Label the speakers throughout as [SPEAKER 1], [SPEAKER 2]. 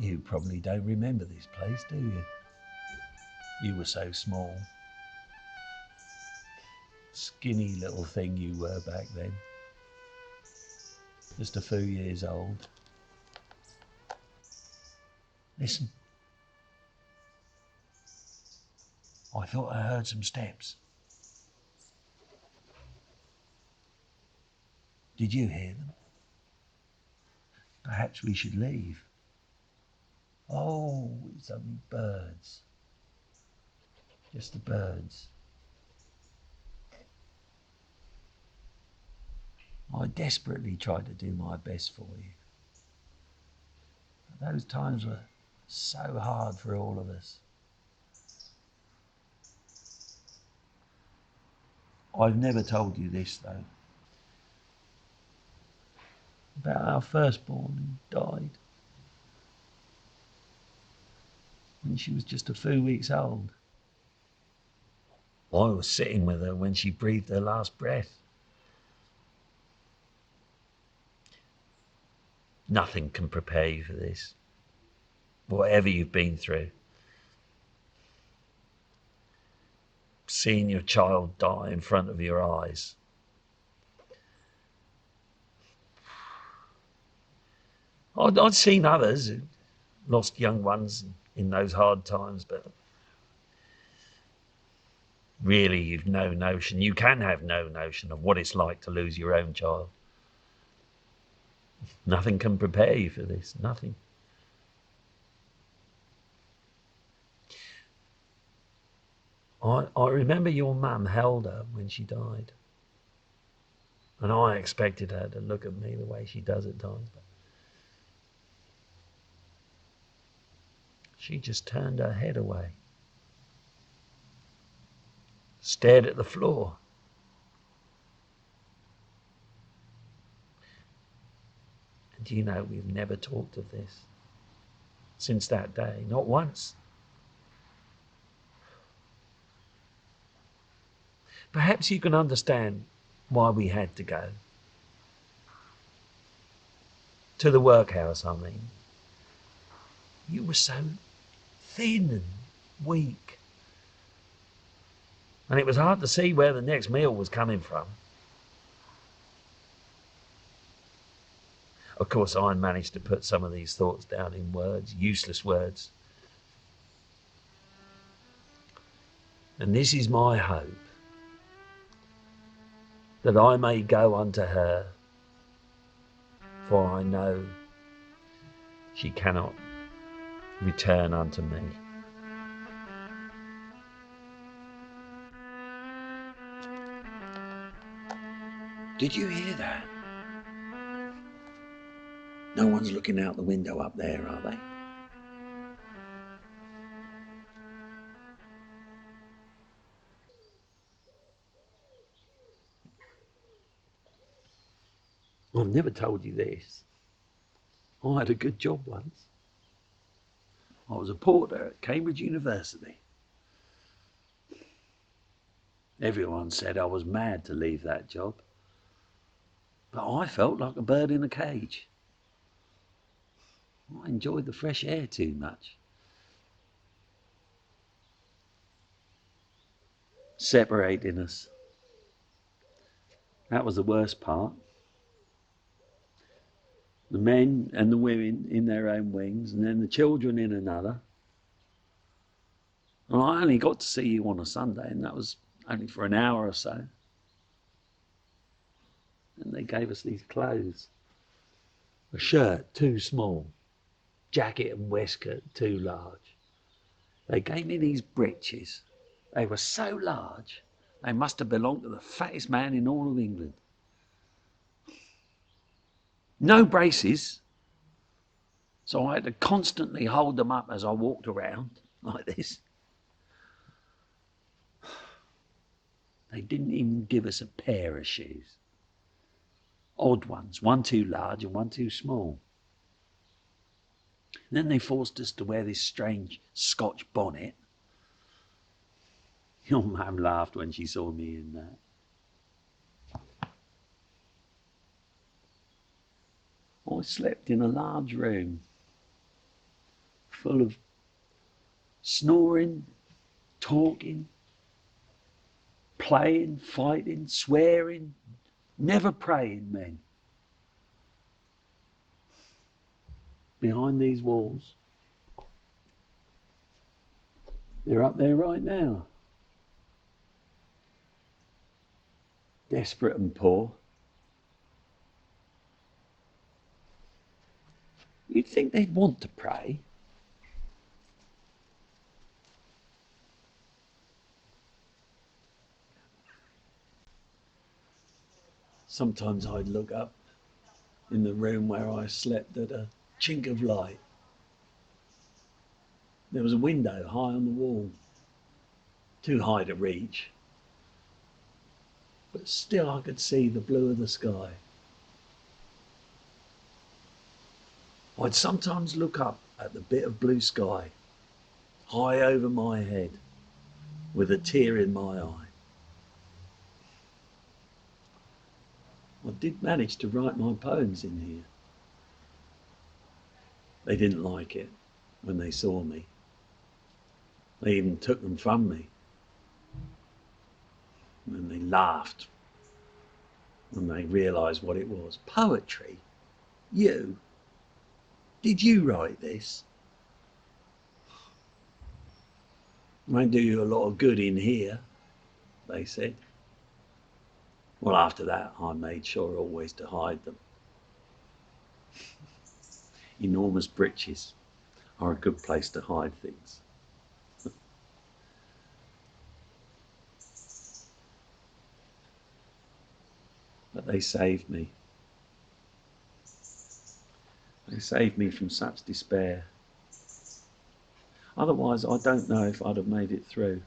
[SPEAKER 1] You probably don't remember this place, do you? You were so small. Skinny little thing you were back then. Just a few years old. Listen. I thought I heard some steps. Did you hear them? Perhaps we should leave. Oh, it's only birds. Just the birds. I desperately tried to do my best for you. But those times were so hard for all of us. I've never told you this though. About our firstborn who died when she was just a few weeks old. I was sitting with her when she breathed her last breath. Nothing can prepare you for this, whatever you've been through. Seeing your child die in front of your eyes. I'd seen others who lost young ones in those hard times, but really you've no notion, you can have no notion of what it's like to lose your own child. Nothing can prepare you for this, nothing. I remember your mum held her when she died. And I expected her to look at me the way she does at times. But she just turned her head away. Stared at the floor. And you know, we've never talked of this since that day, not once. Perhaps you can understand why we had to go. To the workhouse, I mean. You were so thin and weak. And it was hard to see where the next meal was coming from. Of course, I managed to put some of these thoughts down in words, useless words. And this is my hope, that I may go unto her, for I know she cannot return unto me. Did you hear that? No one's looking out the window up there, are they? I've never told you this. I had a good job once. I was a porter at Cambridge University. Everyone said I was mad to leave that job, but I felt like a bird in a cage. I enjoyed the fresh air too much. Separating us. That was the worst part. The men and the women in their own wings, and then the children in another. And I only got to see you on a Sunday, and that was only for an hour or so. And they gave us these clothes. A shirt too small, jacket and waistcoat too large. They gave me these breeches. They were so large, they must have belonged to the fattest man in all of England. No braces, so I had to constantly hold them up as I walked around, like this. They didn't even give us a pair of shoes. Odd ones, one too large and one too small. And then they forced us to wear this strange Scotch bonnet. Your mum laughed when she saw me in that. I slept in a large room. full of snoring, talking, playing, fighting, swearing, never praying men. Behind these walls. They're up there right now. Desperate and poor. You'd think they'd want to pray. Sometimes I'd look up in the room where I slept at a chink of light. There was a window high on the wall, too high to reach, but still I could see the blue of the sky. I'd sometimes look up at the bit of blue sky, high over my head, with a tear in my eye. I did manage to write my poems in here. They didn't like it when they saw me. They even took them from me. And they laughed when they realised what it was. Poetry? You? Did you write this? Won't do you a lot of good in here, they said. Well, after that, I made sure always to hide them. Enormous breeches are a good place to hide things. But they saved me. They saved me from such despair. Otherwise, I don't know if I'd have made it through.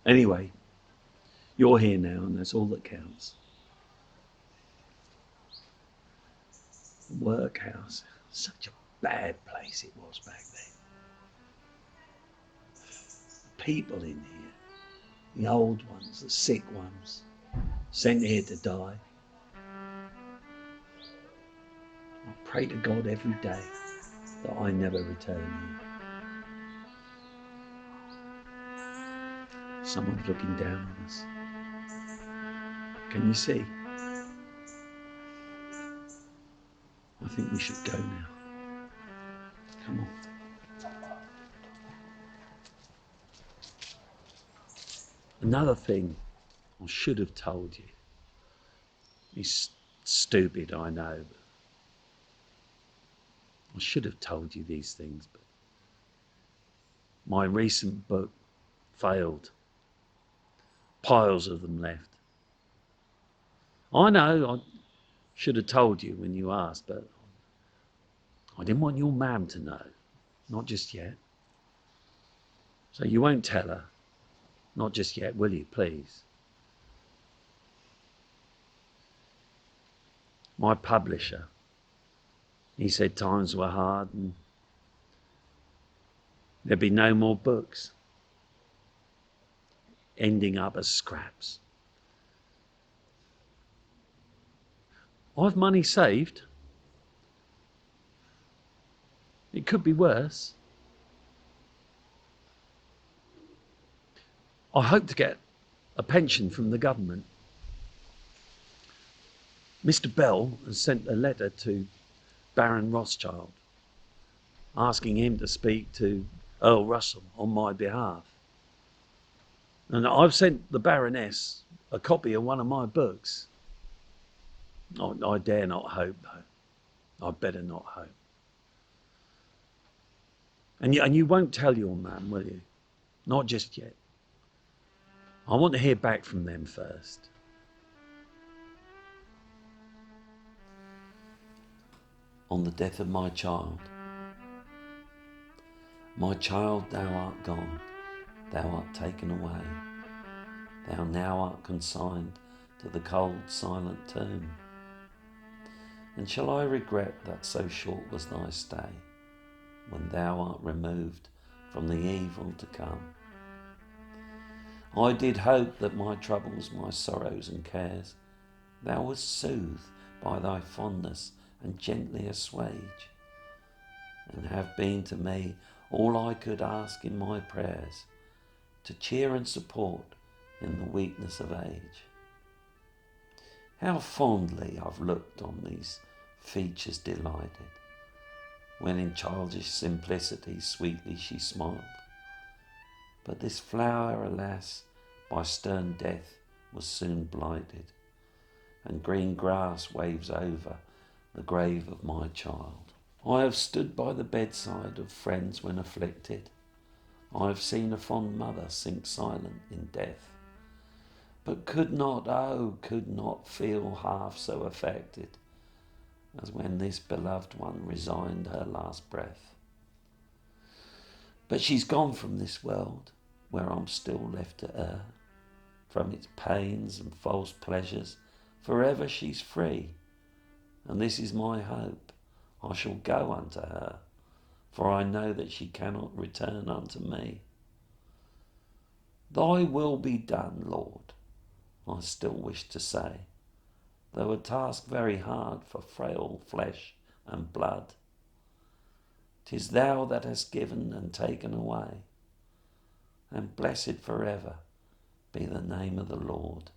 [SPEAKER 1] Anyway, you're here now, and that's all that counts. The workhouse, such a bad place it was back then. The people in here, the old ones, the sick ones, sent here to die. I pray to God every day that I never return here. Someone's looking down on us. Can you see? I think we should go now. Come on. Another thing I should have told you. It's stupid, I know, but I should have told you these things, but my recent book failed. Piles of them left. I know I should have told you when you asked, but I didn't want your mum to know. Not just yet. So you won't tell her. Not just yet, will you, please? My publisher, he said times were hard and there'd be no more books, ending up as scraps. I've money saved. It could be worse. I hope to get a pension from the government. Mr. Bell has sent a letter to Baron Rothschild asking him to speak to Earl Russell on my behalf. And I've sent the Baroness a copy of one of my books. I dare not hope, though. I'd better not hope. And you won't tell your mum, will you? Not just yet. I want to hear back from them first. On the death of my child, thou art gone, thou art taken away, thou now art consigned to the cold, silent tomb. And shall I regret that so short was thy stay, when thou art removed from the evil to come? I did hope that my troubles, my sorrows and cares, thou wouldst soothe by thy fondness and gently assuage, and have been to me all I could ask in my prayers, to cheer and support in the weakness of age. How fondly I've looked on these features delighted, when in childish simplicity sweetly she smiled. But this flower, alas, by stern death was soon blighted, and green grass waves over the grave of my child. I have stood by the bedside of friends when afflicted. I have seen a fond mother sink silent in death, but could not feel half so affected as when this beloved one resigned her last breath. But she's gone from this world, where I'm still left to err, from its pains and false pleasures, forever she's free. And this is my hope, I shall go unto her, for I know that she cannot return unto me. Thy will be done, Lord, I still wish to say, though a task very hard for frail flesh and blood. 'Tis thou that hast given and taken away, and blessed forever be the name of the Lord.